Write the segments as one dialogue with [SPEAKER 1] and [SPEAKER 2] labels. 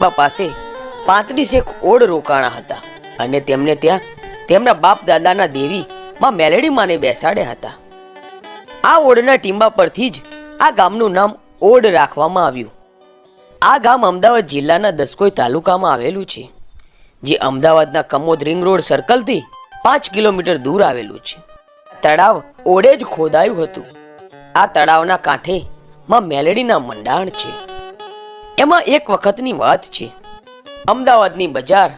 [SPEAKER 1] ટીંબા પાસે 35 ઓડ રોકાણા હતા અને તેમને ત્યાં તેમના બાપ દાદાના દેવી માં મેલડી માને બેસાડ્યા હતા. આ ઓડના ટીંબા પરથી જ આ ગામનું નામ ઓડ રાખવામાં આવ્યું. આ ગામ અમદાવાદ જિલ્લાના દસકોઈ તાલુકામાં આવેલું છે, જે અમદાવાદના કમોદ રિંગ રોડ સર્કલથી 5 કિલોમીટર દૂર આવેલું છે. તળાવ ઓડે જ ખોદાયું હતું. આ તળાવના કાંઠે માં મેલડીના મંડાણ છે. એમાં એક વખતની વાત છે. અમદાવાદની બજાર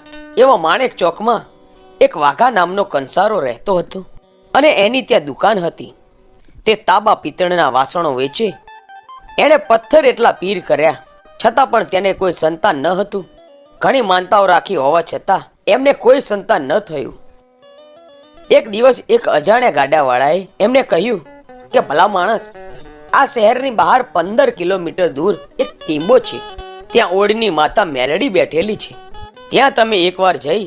[SPEAKER 1] એવા માણેક ચોકમાં એક વાઘા નામનો કંસારો રહેતો હતો અને એની ત્યાં દુકાન હતી. તે તાંબા પિત્તળના વાસણો વેચે. એણે પથ્થર એટલા પીર કર્યા છતાં પણ તેને કોઈ સંતાન ન હતું. ઘણી માનતાઓ રાખી હોવા છતાં એમને કોઈ સંતાન ન થયું. એક દિવસ એક અજાણ્યા ગાડાવાળાએ એમને કહ્યું કે ભલા માણસ, આ શહેરની બહાર 15 કિલોમીટર દૂર એક ટીંબો છે. ત્યાં ઓડની માતા મેલડી બેઠેલી છે. ત્યાં તમે એકવાર જઈ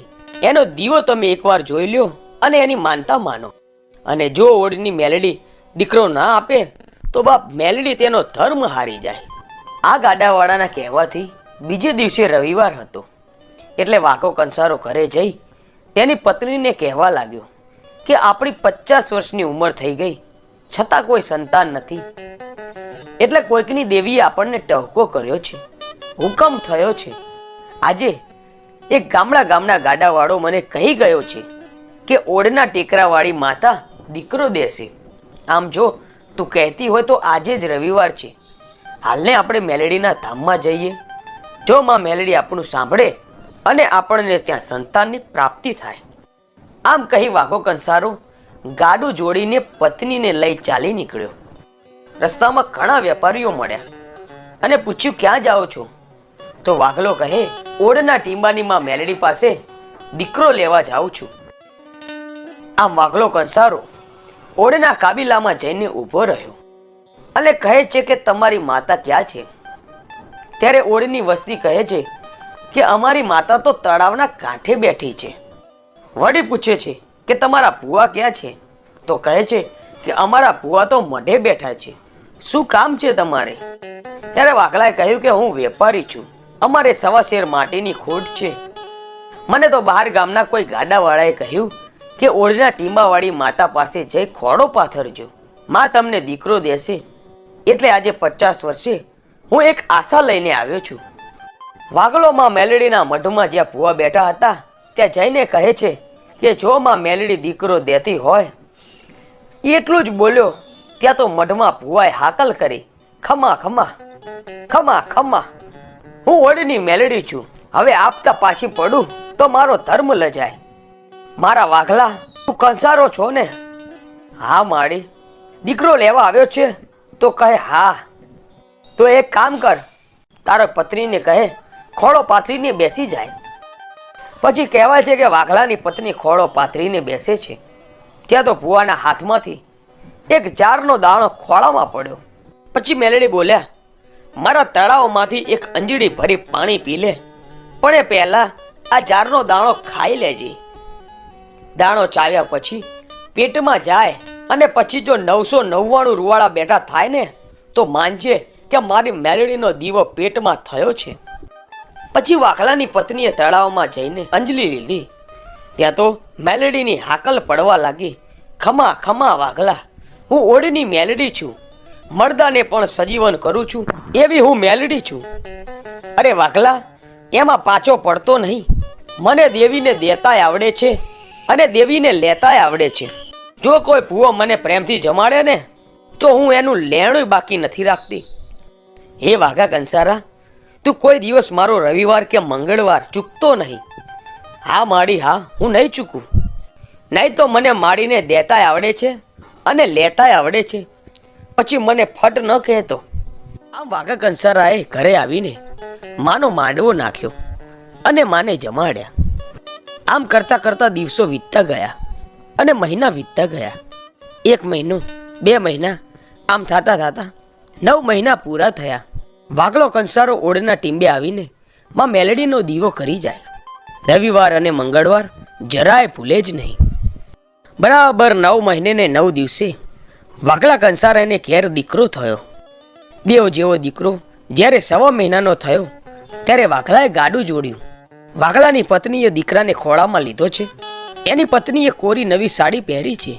[SPEAKER 1] એનો દીવો તમે એકવાર જોઈ લ્યો અને એની માનતા માનો. અને જો ઓડની મેલડી દીકરો ના આપે તો બાપ મેલડી તેનો ધર્મ હારી જાય. આ ગાડાવાળાના કહેવાથી બીજે દિવસે રવિવાર હતો. એટલે વાઘો કંસારો ઘરે જઈ તેની પત્નીને કહેવા લાગ્યો કે આપણી 50 વર્ષની ઉંમર થઈ ગઈ છતાં કોઈ સંતાન નથી. એટલે કોઈકની દેવીએ આપણને ટહુકો કર્યો છે, હુકમ થયો છે. આજે એક ગામના ગાડાવાળો મને કહી ગયો છે કે ઓડના ટેકરાવાળી માતા દીકરો દેશે. આમ જો તું કહેતી હોય તો આજે જ રવિવાર છે, હાલને આપણે મેલડીના ધામમાં જઈએ. જો માં મેલડી આપણું સાંભળે અને આપણને ત્યાં સંતાનની પ્રાપ્તિ થાય. આમ કહી વાઘો કંસારો ગાડું જોડીને પત્નીને લઈ ચાલી નીકળ્યો. રસ્તામાં ઘણા વેપારીઓ મળ્યા અને પૂછ્યું, ક્યાં જાઓ છો? તો વાઘલો કહે, ઓડના ટીંબાની માં મેલડી પાસે દીકરો લેવા જાઉં છું. આમ વાઘલો કંસારો ઓડના કાબિલામાં જઈને ઊભો રહ્યો અને કહે છે કે તમારી માતા ક્યાં છે? ત્યારે ઓડની વસ્તી કહે છે કે અમારી માતા તો તળાવના કાંઠે બેઠી છે. વળી પૂછે છે કે તમારા ભુવા ક્યાં છે? તો કહે છે કે અમારા ભુવા તો મઢે બેઠા છે. શું કામ છે તમારે? ત્યારે વાઘલાએ કહ્યું કે હું વેપારી છું, અમારે 1.25 શેર માટીની ખોટ છે. મને તો બહાર ગામના કોઈ ગાડાવાળાએ કહ્યું કે ઓડના ટીંબાવાળી માતા પાસે જઈ ખોડો પાથરજો, માં તમને દીકરો દેશે. એટલે આજે 50 વર્ષે હું એક આશા લઈને આવ્યો છું. વાઘલો માં મેલડીના મઢમાં જ્યાં ભુવા બેઠા હતા ત્યાં જઈને કહે છે કે જો માં મેલડી દીકરો દેતી હોય. એટલું જ બોલ્યો ત્યાં તો મઢમાં ભુવાએ હાકલ કરી, ખમા ખમા ખમા ખમા, હું ઓડની મેલડી છું, હવે આપતા પાછી પડું તો મારો ધર્મ લજાય. મારા વાઘલા, તું કંસારો છો ને? હા માડી. દીકરો લેવા આવ્યો છે? તો કહે હા. તો એક કામ કર, તારા પત્નીને કહે ખોળો પાથરીને બેસી જાય. પછી કહેવાય છે કે વાઘલાની પત્ની ખોળો પાથરીને બેસે છે. ત્યાં તો ભુવાના હાથમાંથી એક જારનો દાણો ખોળામાં પડ્યો. પછી મેલડી બોલ્યા, મારા તળાવમાંથી એક અંજળી ભરી પાણી પી લે, પણ એ પહેલા આ જારનો દાણો ખાઈ લેજે. દાણો ચાવ્યા પછી પેટમાં જાય અને પછી જો 999 રૂવાળા બેઠા થાય ને તો માનજે કે મારી મેલડીનો દીવો પેટમાં થયો છે. પછી વાઘલાની પત્નીએ તળાવમાં જઈને અંજલી લીધી. ત્યાં તો મેલડીની હાકલ પડવા લાગી, ખમા ખમા વાઘલા, હું ઓડની મેલડી છું, મર્દાને પણ સજીવન કરું છું એવી હું મેલડી છું. અરે વાઘલા, એમાં પાછો પડતો નહીં. મને દેવીને દેતાય આવડે છે અને દેવીને લેતાય આવડે છે. જો કોઈ ભૂવો મને પ્રેમથી જમાડે ને તો હું એનું લેણું બાકી નથી રાખતી. હે વાઘા કંસારા, તું કોઈ દિવસ મારો રવિવાર કે મંગળવાર ચૂકતો નહીં. હા માડી, હા, હું નહીં ચૂકું. નહીં તો મને માડીને દેતાય આવડે છે અને લેતાય આવડે છે. પછી મને ફટ ન કહેતો. આમ વાઘા કંસારાએ ઘરે આવીને માનો માંડવો નાખ્યો અને માને જમાડ્યા. આમ કરતા કરતા દિવસો વીતતા ગયા અને મહિના વીતતા ગયા. 1 મહિનો, 2 મહિના, આમ થતા થતા 9 મહિના પૂરા થયા. વાઘલો કંસારો ઓડના ટીંબે આવીને માં મેલડીનો દીવો કરી જાય. રવિવાર અને મંગળવાર જરાય ભૂલે જ નહીં. બરાબર 9 મહિને ને 9 દિવસે વાઘલા કંસારાને ઘેર દીકરો થયો. દેવ જેવો દીકરો જ્યારે 1.25 મહિનાનો થયો ત્યારે વાઘલાએ ગાડું જોડ્યું. વાઘલાની પત્નીએ દીકરાને ખોળામાં લીધો છે. એની પત્નીએ કોરી નવી સાડી પહેરી છે.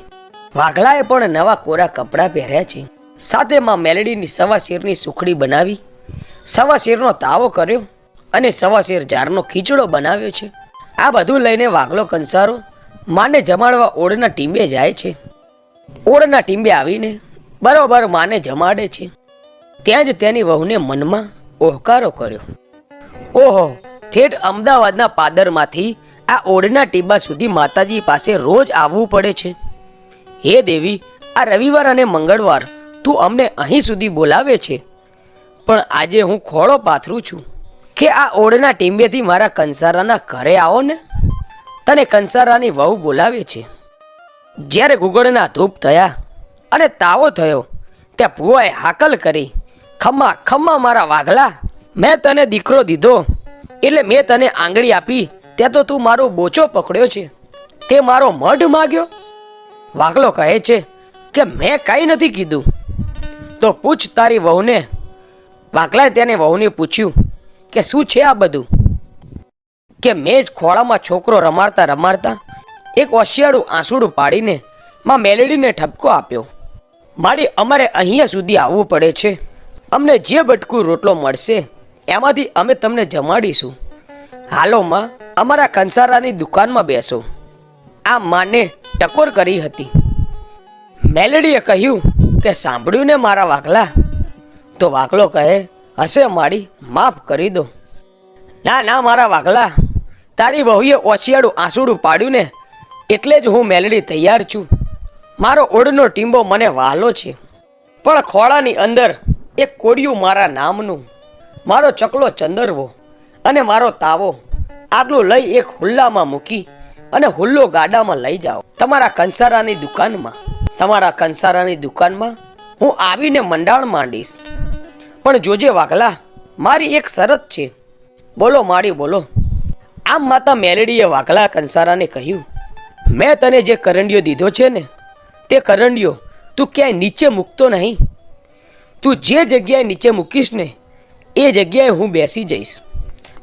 [SPEAKER 1] વાઘલાએ પણ નવા કોરા કપડાં પહેર્યા છે. સાથે માં મેલડીની સવા શેરની સુખડી બનાવી, સવા શેરનો તાવો કર્યો અને સવા શેર જારનો ખીચડો બનાવ્યો છે. આ બધું લઈને વાઘલો કંસારો માને જમાડવા ઓળના ટીંબે જાય છે. ઓળના ટીંબે આવીને બરોબર માને જમાડે છે. ત્યાં જ તેની વહુને મનમાં ઓહકારો કર્યો, ઓહો, ઠેઠ અમદાવાદના પાદરમાંથી આ ઓળના ટીંબા સુધી માતાજી પાસે રોજ આવવું પડે છે. હે દેવી, આ રવિવાર અને મંગળવાર તું અમને અહીં સુધી બોલાવે છે, પણ આજે હું ખોળો પાથરું છું કે આ ઓળના ટીંબેથી મારા કંસારાના ઘરે આવો ને. તને કંસારાની વહુ બોલાવે છે. જ્યારે ગુગળના ધૂપ થયા અને તાવો થયો ત્યાં ભુવાએ હાકલ કરી, ખમ્મા ખમ્મા મારા વાઘલા, મેં તને દીકરો દીધો એટલે મેં તને આંગળી આપી, ત્યાં તો તું મારો બોચો પકડ્યો છે, તે મારો મઢ માગ્યો. વાઘલો કહે છે કે મેં કાંઈ નથી કીધું. તો પૂછ તારી વહુને. વાઘલાએ તેને વહુને પૂછ્યું કે શું છે આ બધું? કે મેં જ ખોળામાં છોકરો રમાડતા રમાડતા એક ઓશિયાળું આંસુડું પાડીને માં મેલડીને ઠપકો આપ્યો. મારી અમારે અહીંયા સુધી આવવું પડે છે. અમને જે બટકું રોટલો મળશે એમાંથી અમે તમને જમાડીશું. હાલો માં, અમારા કંસારાની દુકાનમાં બેસો. આ માને ટકોર કરી હતી. મેલડીએ કહ્યું કે સાંભળ્યું ને મારા વાઘલા? તો વાઘલો કહે, હશે માડી, માફ કરી દો. ના ના મારા વાઘલા, તારી વહુએ ઓશિયાળું આંસુડું પાડ્યું ને એટલે જ હું મેલડી તૈયાર છું. મારો ઓળનો ટીંબો મને વહાલો છે, પણ ખોળાની અંદર એક કોડિયું મારા નામનું, મારો ચકલો ચંદરવો અને મારો તાવો, આટલું લઈ એક હુલ્લામાં મૂકી અને હુલ્લો ગાડામાં લઈ જાઓ તમારા કંસારાની દુકાનમાં. તમારા કંસારાની દુકાનમાં હું આવીને મંડાણ માંડીશ. પણ જોજે વાઘલા, મારી એક શરત છે. બોલો માડી, બોલો. આમ માતા મેલડીએ વાઘલા કંસારાને કહ્યું, મેં તને જે કરંડિયો દીધો છે ને તે કરંડિયો તું ક્યાંય નીચે મૂકતો નહીં. તું જે જગ્યાએ નીચે મૂકીશ ને એ જગ્યાએ હું બેસી જઈશ.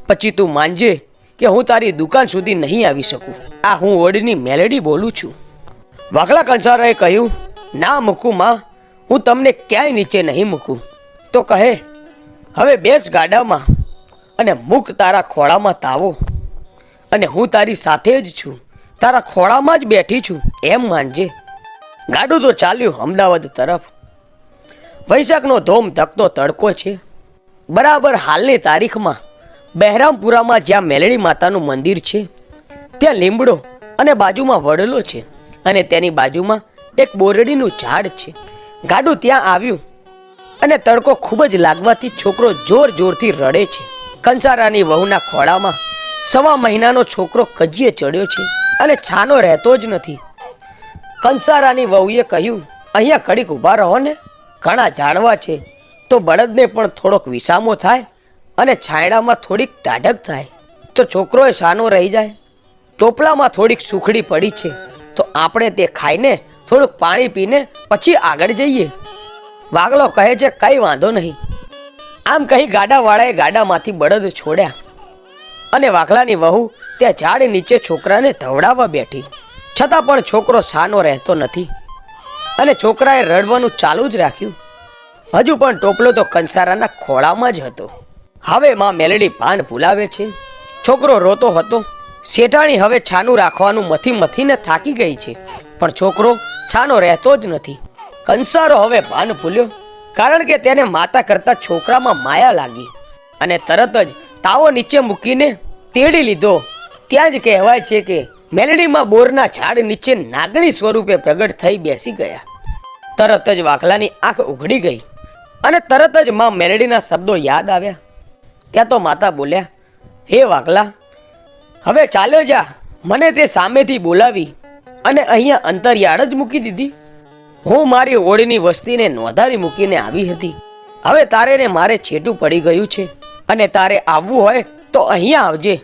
[SPEAKER 1] પછી તું માનજે કે હું તારી દુકાન સુધી નહીં આવી શકું. આ હું ઓળની મેલડી બોલું છું. વાઘલા કંસારાએ કહ્યું, ના મૂકું માં, હું તમને ક્યાંય નીચે નહીં મૂકું. તો કહે, હવે બેસ ગાડામાં અને મૂક તારા ખોળામાં તાવો, અને હું તારી સાથે જ છું, તારા ખોળામાં જ બેઠી છું એમ માનજે. ગાડું તો ચાલ્યું અમદાવાદ તરફ. વૈશાખનો ધોમ ધકતો તડકો છે. બરાબર હાલની તારીખમાં બહેરામપુરામાં જ્યાં મેલડી માતાનું મંદિર છે ત્યાં લીમડો અને બાજુમાં વડલો છે અને તેની બાજુમાં એક બોરડીનું ઝાડ છે. ગાડું ત્યાં આવ્યું અને તડકો ખૂબ જ લાગવાથી છોકરો જોર જોરથી રડે છે. કંસારાની વહુના ખોળામાં 1.25 મહિનાનો છોકરો કજીએ ચડ્યો છે અને છાનો રહેતો જ નથી. કંસારાની વહુએ કહ્યું, અહીંયા ઘડીક ઊભા રહો ને, ઘણા ઝાડવા છે તો બળદને પણ થોડોક વિસામો થાય અને છાંયડામાં થોડીક ટાઢક થાય તો છોકરોએ શાનો રહી જાય. ટોપલામાં થોડીક સુખડી પડી છે તો આપણે તે ખાઈને થોડુંક પાણી પીને પછી આગળ જઈએ. વાઘલો કહે છે, કંઈ વાંધો નહીં. આમ કહી ગાડાવાળાએ ગાડામાંથી બળદ છોડ્યા અને વાઘલાની વહુ ત્યાં ઝાડ નીચે છોકરાને ધવડાવવા બેઠી. છતાં પણ છોકરો શાનો રહેતો નથી અને છોકરાએ રડવાનું ચાલુ જ રાખ્યું. હજુ પણ ટોપલો તો કંસારાના ખોળામાં જ હતો. હવે માં મેલડી પાન ભૂલાવે છે. છોકરો રોતો હતો. શેઠાણી હવે છાનું રાખવાનું મથી મથીને થાકી ગઈ છે, પણ છોકરો છાનો રહેતો જ નથી. કંસારો હવે ભાન ભૂલ્યો, કારણ કે તેને માતા કરતા છોકરામાં માયા લાગી અને તરત જ તાવો નીચે મૂકીને તેડી લીધો. ત્યાં જ કહેવાય છે કે મેલડીમાં બોરના ઝાડ નીચે નાગણી સ્વરૂપે પ્રગટ થઈ બેસી ગયા. તરત જ વાઘલાની આંખ ઉઘડી ગઈ અને તરત જ માં મેલડીના શબ્દો યાદ આવ્યા. ત્યાં તો માતા બોલ્યા, હે વાઘલા, હવે ચાલ્યો જા. મને તે સામેથી બોલાવી અને અહીંયા અંતરિયાળ જ મૂકી દીધી. હું મારી ઓળની વસ્તીને નોંધારી મૂકીને આવી હતી. હવે તારે ને મારે છેટું પડી ગયું છે અને તારે આવવું હોય તો અહીંયા આવજે.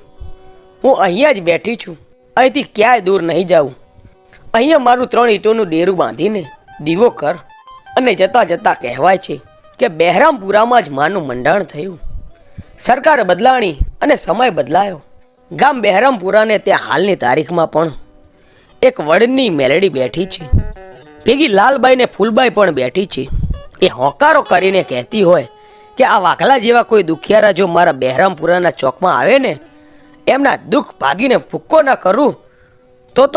[SPEAKER 1] હું અહીંયા જ બેઠી છું, અહીંથી ક્યાંય દૂર નહીં જાઉં. અહીંયા મારું 3 ઈંટોનું ડેરું બાંધીને દીવો કર. અને જતાં જતાં કહેવાય છે કે બહેરામપુરામાં જ માનું મંડાણ થયું. સરકાર બદલાણી અને સમય બદલાયો. ગામ બહેરામપુરાને ત્યાં હાલની તારીખમાં પણ એક વડની મેલેડી બેઠી છે. ભેગી લાલબાઈ ને ફૂલબાઈ પણ બેઠી છે. એ હોંકારો કરીને કહેતી હોય કે આ વાઘલા જેવા કોઈ દુખિયારા જો મારા બહેરામપુરાના ચોકમાં આવે ને, એમના દુઃખ ભાગીને ભૂક્કો ના કરું તો